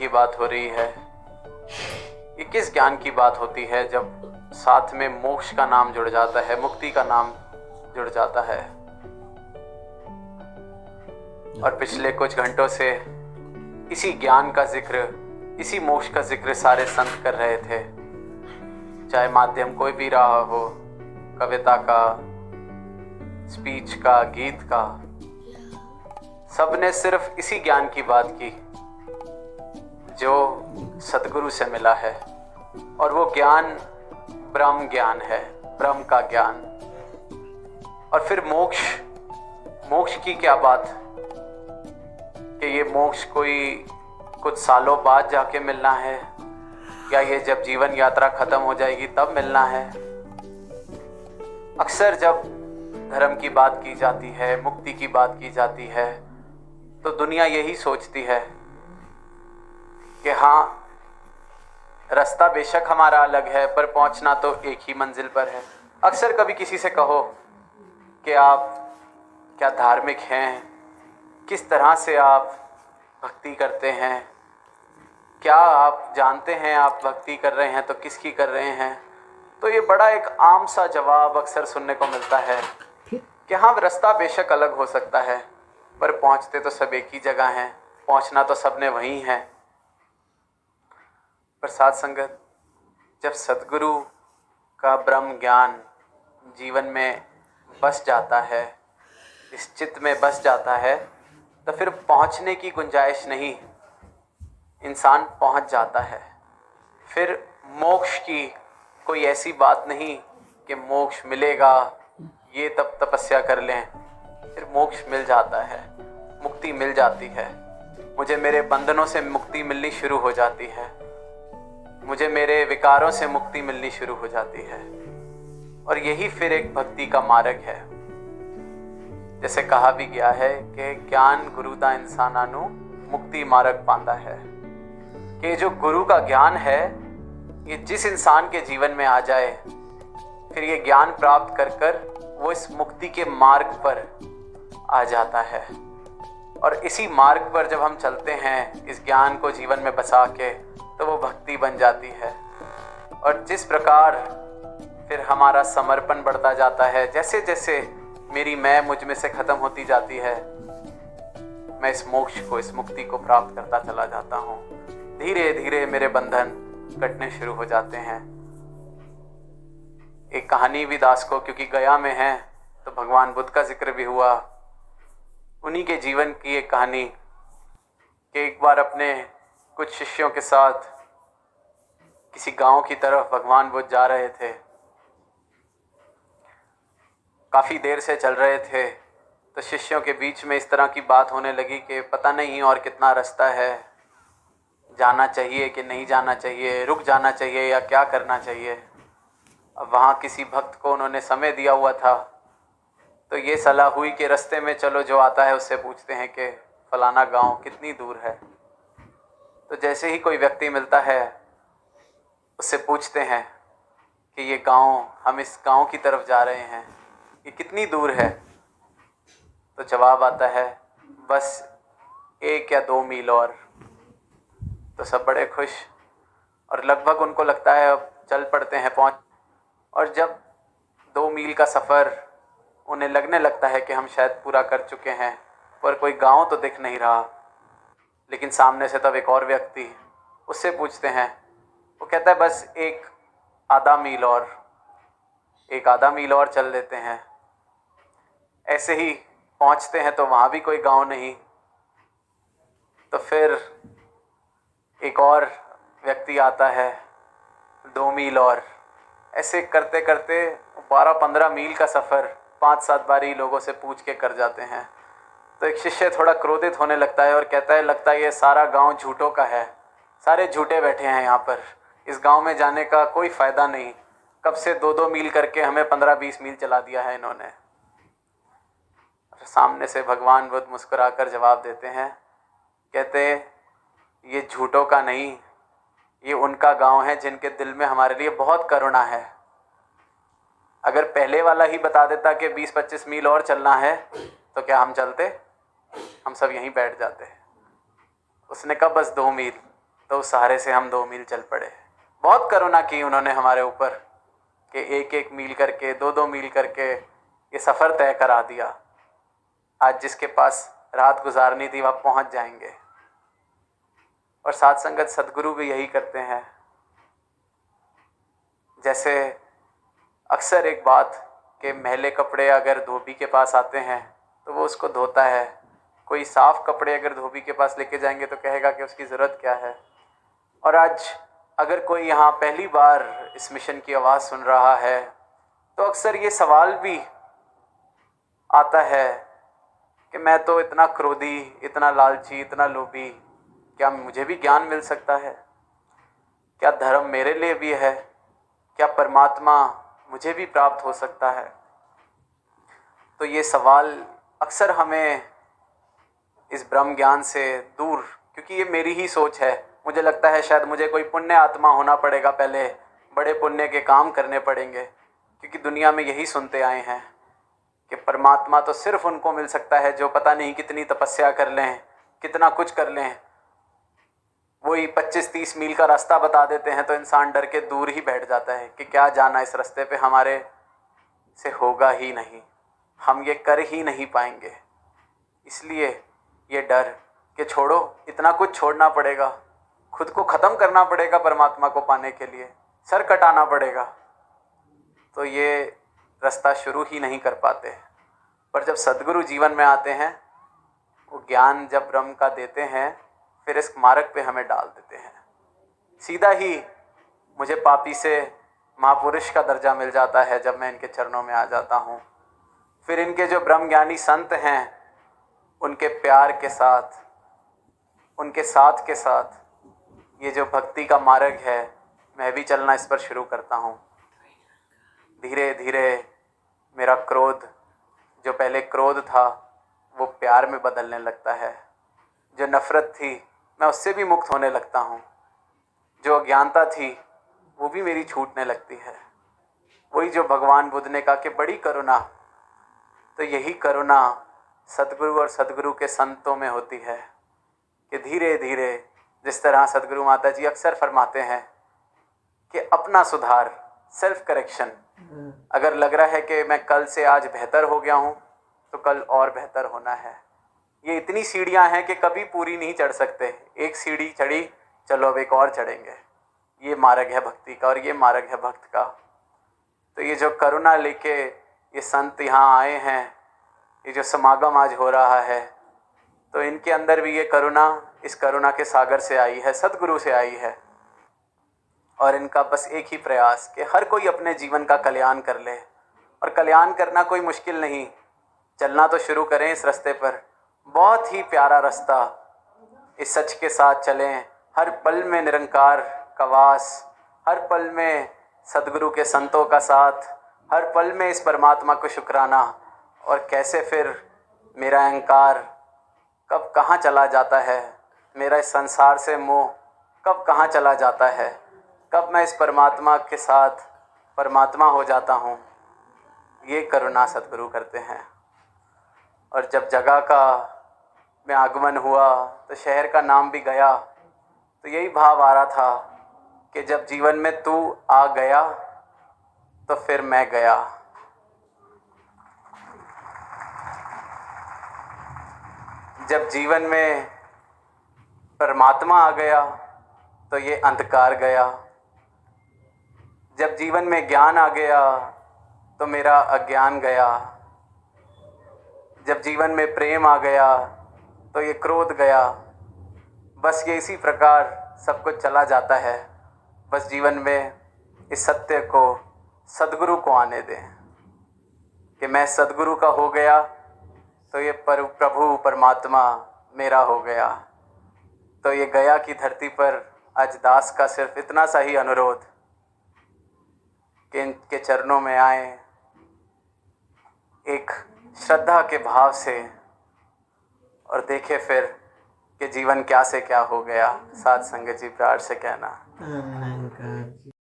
की बात हो रही है। ये किस ज्ञान की बात होती है जब साथ में मोक्ष का नाम जुड़ जाता है, मुक्ति का नाम जुड़ जाता है। और पिछले कुछ घंटों से इसी ज्ञान का जिक्र, इसी मोक्ष का जिक्र सारे संत कर रहे थे, चाहे माध्यम कोई भी रहा हो, कविता का, स्पीच का, गीत का। सबने सिर्फ इसी ज्ञान की बात की जो सतगुरु से मिला है, और वो ज्ञान ब्रह्म ज्ञान है, ब्रह्म का ज्ञान। और फिर मोक्ष की क्या बात कि ये मोक्ष कोई कुछ सालों बाद जाके मिलना है, या ये जब जीवन यात्रा खत्म हो जाएगी तब मिलना है। अक्सर जब धर्म की बात की जाती है, मुक्ति की बात की जाती है, तो दुनिया यही सोचती है कि हाँ, रास्ता बेशक हमारा अलग है पर पहुंचना तो एक ही मंजिल पर है। अक्सर कभी किसी से कहो कि आप क्या धार्मिक हैं, किस तरह से आप भक्ति करते हैं, क्या आप जानते हैं आप भक्ति कर रहे हैं तो किसकी कर रहे हैं, तो ये बड़ा एक आम सा जवाब अक्सर सुनने को मिलता है कि हाँ, रास्ता बेशक अलग हो सकता है पर पहुंचते तो सब एक ही जगह हैं, पहुंचना तो सबने वहीं है। पर साथ संगत, जब सद्गुरु का ब्रह्म ज्ञान जीवन में बस जाता है, इस चित्त में बस जाता है, तो फिर पहुंचने की गुंजाइश नहीं, इंसान पहुंच जाता है। फिर मोक्ष की कोई ऐसी बात नहीं कि मोक्ष मिलेगा, ये तब तपस्या कर लें, फिर मोक्ष मिल जाता है, मुक्ति मिल जाती है। मुझे मेरे बंधनों से मुक्ति मिलनी शुरू हो जाती है, मुझे मेरे विकारों से मुक्ति मिलनी शुरू हो जाती है। और यही फिर एक भक्ति का मार्ग है। जैसे कहा भी गया है कि ज्ञान गुरु दा इंसानानु मुक्ति मार्ग पांदा है, कि जो गुरु का ज्ञान है ये जिस इंसान के जीवन में आ जाए, फिर ये ज्ञान प्राप्त कर कर वो इस मुक्ति के मार्ग पर आ जाता है। और इसी मार्ग पर जब हम चलते हैं, इस ज्ञान को जीवन में बसा के, तो वो भक्ति बन जाती है। और जिस प्रकार फिर हमारा समर्पण बढ़ता जाता है, जैसे जैसे मेरी मैं मुझ में से खत्म होती जाती है, मैं इस मोक्ष को, इस मुक्ति को प्राप्त करता चला जाता हूँ। धीरे धीरे मेरे बंधन कटने शुरू हो जाते हैं। एक कहानी भी दास को, क्योंकि गया में है तो भगवान बुद्ध का जिक्र भी हुआ, उन्हीं के जीवन की एक कहानी कि एक बार अपने कुछ शिष्यों के साथ किसी गांव की तरफ भगवान बुद्ध जा रहे थे। काफ़ी देर से चल रहे थे, तो शिष्यों के बीच में इस तरह की बात होने लगी कि पता नहीं और कितना रास्ता है, जाना चाहिए कि नहीं जाना चाहिए, रुक जाना चाहिए या क्या करना चाहिए। अब वहाँ किसी भक्त को उन्होंने समय दिया हुआ था, तो ये सलाह हुई कि रास्ते में चलो, जो आता है उससे पूछते हैं कि फलाना गांव कितनी दूर है। तो जैसे ही कोई व्यक्ति मिलता है उससे पूछते हैं कि ये गांव, हम इस गांव की तरफ जा रहे हैं, ये कितनी दूर है। तो जवाब आता है, बस 1 या 2 मील और। तो सब बड़े खुश, और लगभग उनको लगता है अब चल पड़ते हैं, पहुँच। और जब 2 मील का सफ़र उन्हें लगने लगता है कि हम शायद पूरा कर चुके हैं, पर कोई गांव तो दिख नहीं रहा, लेकिन सामने से तब एक और व्यक्ति, उससे पूछते हैं, वो कहता है बस 1 आधा मील और, 1 आधा मील और चल लेते हैं। ऐसे ही पहुंचते हैं तो वहाँ भी कोई गांव नहीं। तो फिर एक और व्यक्ति आता है, 2 मील और। ऐसे करते करते 12-15 मील का सफ़र 5-7 बारी लोगों से पूछ के कर जाते हैं। तो एक शिष्य थोड़ा क्रोधित होने लगता है और कहता है, लगता है ये सारा गांव झूठों का है, सारे झूठे बैठे हैं यहाँ पर, इस गांव में जाने का कोई फ़ायदा नहीं, कब से 2-2 मील करके हमें 15-20 मील चला दिया है इन्होंने। सामने से भगवान बुद्ध मुस्कुराकर जवाब देते हैं, कहते ये झूठों का नहीं, ये उनका गांव है जिनके दिल में हमारे लिए बहुत करुणा है। अगर पहले वाला ही बता देता कि 20-25 मील और चलना है, तो क्या हम चलते? हम सब यहीं बैठ जाते। उसने कहा बस 2 मील। तो उस सहारे से हम 2 मील चल पड़े। बहुत करुणा की उन्होंने हमारे ऊपर कि 1-1 मील करके 2-2 मील करके ये सफ़र तय करा दिया। आज जिसके पास रात गुजारनी थी वह पहुंच जाएंगे। और साथ संगत सदगुरु भी यही करते हैं। जैसे अक्सर एक बात कि मैले कपड़े अगर धोबी के पास आते हैं तो वो उसको धोता है, कोई साफ़ कपड़े अगर धोबी के पास लेके जाएंगे तो कहेगा कि उसकी ज़रूरत क्या है। और आज अगर कोई यहाँ पहली बार इस मिशन की आवाज़ सुन रहा है तो अक्सर ये सवाल भी आता है कि मैं तो इतना क्रोधी, इतना लालची, इतना लोभी, क्या मुझे भी ज्ञान मिल सकता है? क्या धर्म मेरे लिए भी है? क्या परमात्मा मुझे भी प्राप्त हो सकता है? तो ये सवाल अक्सर हमें इस ब्रह्म ज्ञान से दूर, क्योंकि ये मेरी ही सोच है, मुझे लगता है शायद मुझे कोई पुण्य आत्मा होना पड़ेगा, पहले बड़े पुण्य के काम करने पड़ेंगे, क्योंकि दुनिया में यही सुनते आए हैं कि परमात्मा तो सिर्फ उनको मिल सकता है जो पता नहीं कितनी तपस्या कर लें, कितना कुछ कर लें। वही 25-30 मील का रास्ता बता देते हैं तो इंसान डर के दूर ही बैठ जाता है कि क्या जाना, इस रास्ते पे हमारे से होगा ही नहीं, हम ये कर ही नहीं पाएंगे। इसलिए ये डर कि छोड़ो, इतना कुछ छोड़ना पड़ेगा, खुद को ख़त्म करना पड़ेगा परमात्मा को पाने के लिए, सर कटाना पड़ेगा, तो ये रास्ता शुरू ही नहीं कर पाते। पर जब सद्गुरु जीवन में आते हैं, वो ज्ञान जब ब्रह्म का देते हैं, फिर इस मार्ग पे हमें डाल देते हैं। सीधा ही मुझे पापी से महापुरुष का दर्जा मिल जाता है जब मैं इनके चरणों में आ जाता हूँ। फिर इनके जो ब्रह्मज्ञानी संत हैं, उनके प्यार के साथ, उनके साथ के साथ ये जो भक्ति का मार्ग है, मैं भी चलना इस पर शुरू करता हूँ। धीरे धीरे मेरा क्रोध, जो पहले क्रोध था, वो प्यार में बदलने लगता है। जो नफ़रत थी, मैं उससे भी मुक्त होने लगता हूँ। जो अज्ञानता थी, वो भी मेरी छूटने लगती है। वही जो भगवान बुद्ध ने कहा कि बड़ी करुणा, तो यही करुणा सद्गुरु और सद्गुरु के संतों में होती है कि धीरे धीरे, जिस तरह सद्गुरु माता जी अक्सर फरमाते हैं कि अपना सुधार, सेल्फ करेक्शन, अगर लग रहा है कि मैं कल से आज बेहतर हो गया हूँ तो कल और बेहतर होना है। ये इतनी सीढ़ियाँ हैं कि कभी पूरी नहीं चढ़ सकते। एक सीढ़ी चढ़ी, चलो अब एक और चढ़ेंगे। ये मार्ग है भक्ति का और ये मार्ग है भक्त का। तो ये जो करुणा लेके ये संत यहाँ आए हैं, ये जो समागम आज हो रहा है, तो इनके अंदर भी ये करुणा इस करुणा के सागर से आई है, सद्गुरु से आई है। और इनका बस एक ही प्रयास कि हर कोई अपने जीवन का कल्याण कर ले। और कल्याण करना कोई मुश्किल नहीं, चलना तो शुरू करें इस रास्ते पर। बहुत ही प्यारा रास्ता, इस सच के साथ चलें। हर पल में निरंकार का वास, हर पल में सद्गुरु के संतों का साथ, हर पल में इस परमात्मा को शुक्राना। और कैसे फिर मेरा अहंकार कब कहाँ चला जाता है, मेरा इस संसार से मोह कब कहाँ चला जाता है, कब मैं इस परमात्मा के साथ परमात्मा हो जाता हूँ, ये करुणा सद्गुरु करते हैं। और जब जगह का में आगमन हुआ तो शहर का नाम भी गया। तो यही भाव आ रहा था कि जब जीवन में तू आ गया तो फिर मैं गया। जब जीवन में परमात्मा आ गया तो ये अंधकार गया। जब जीवन में ज्ञान आ गया तो मेरा अज्ञान गया। जब जीवन में प्रेम आ गया तो ये क्रोध गया। बस ये इसी प्रकार सब कुछ चला जाता है। बस जीवन में इस सत्य को, सद्गुरु को आने दें कि मैं सद्गुरु का हो गया तो ये प्रभु परमात्मा मेरा हो गया। तो ये गया की धरती पर आज दास का सिर्फ इतना सा ही अनुरोध कि इनके चरणों में आए, एक श्रद्धा के भाव से, और देखे फिर कि जीवन क्या से क्या हो गया। साथ संगत जी प्यार से कहना।